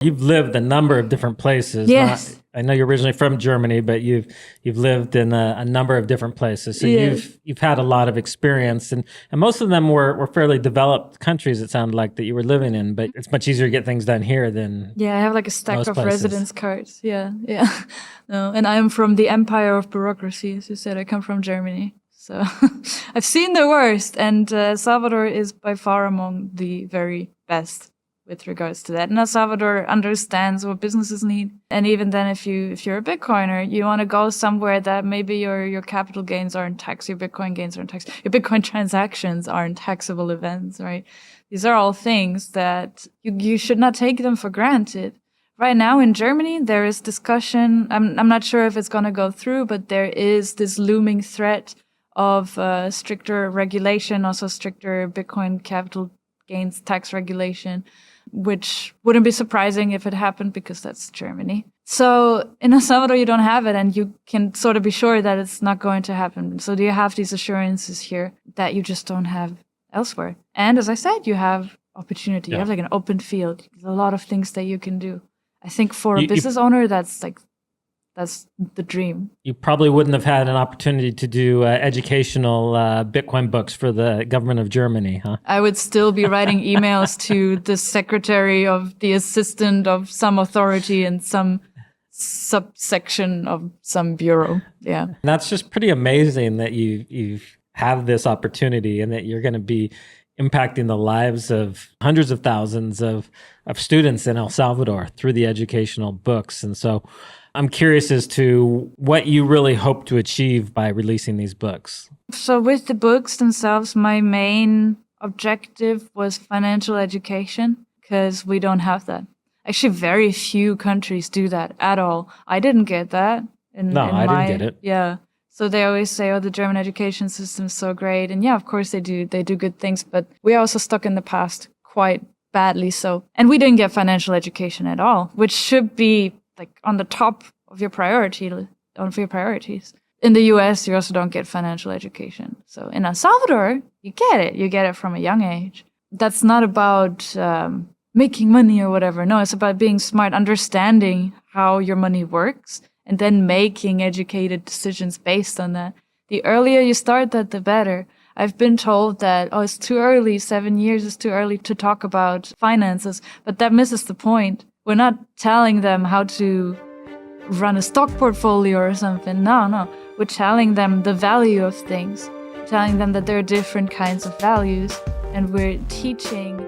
You've lived a number of different places. Yes. I know you're originally from Germany, but you've lived in a number of different places. So Yes. you've had a lot of experience, and most of them were fairly developed countries. It sounded like that you were living in, but it's much easier to get things done here than Yeah, I have like a stack most of places. residence cards. Yeah, yeah. No, and I'm from the empire of bureaucracy, as you said. I come from Germany. So I've seen the worst, and Salvador is by far among the very best with regards to that. And El Salvador understands what businesses need. And even then, if you're a Bitcoiner, you want to go somewhere that maybe your capital gains aren't taxed, your Bitcoin gains aren't taxed, your Bitcoin transactions aren't taxable events, right? These are all things that you should not take them for granted. Right now in Germany, there is discussion. I'm not sure if it's going to go through, but there is this looming threat of stricter regulation, also stricter Bitcoin capital gains tax regulation, which wouldn't be surprising if it happened because that's Germany. So in El Salvador, you don't have it, and you can sort of be sure that it's not going to happen. So you have these assurances here that you just don't have elsewhere. And as I said, you have opportunity. You have like an open field. There's a lot of things that you can do. I think for a business owner, that's the dream. You probably wouldn't have had an opportunity to do educational Bitcoin books for the government of Germany, huh? I would still be writing emails to the secretary of the assistant of some authority in some subsection of some bureau. Yeah. And that's just pretty amazing that you have this opportunity and that you're going to be impacting the lives of hundreds of thousands of students in El Salvador through the educational books. And so I'm curious as to what you really hope to achieve by releasing these books. So with the books themselves, my main objective was financial education, because we don't have that. Actually, very few countries do that at all. I didn't get that. I didn't get it. Yeah. So they always say, oh, the German education system is so great. And yeah, of course they do. They do good things, but we're also stuck in the past quite badly so. And we didn't get financial education at all, which should be like on the top of your priorities. In the US, you also don't get financial education. So in El Salvador, you get it. You get it from a young age. That's not about making money or whatever. No, it's about being smart, understanding how your money works, and then making educated decisions based on that. The earlier you start that, the better. I've been told that, oh, it's too early, 7 years is too early to talk about finances, but that misses the point. We're not telling them how to run a stock portfolio or something. No. We're telling them the value of things. We're telling them that there are different kinds of values, and we're teaching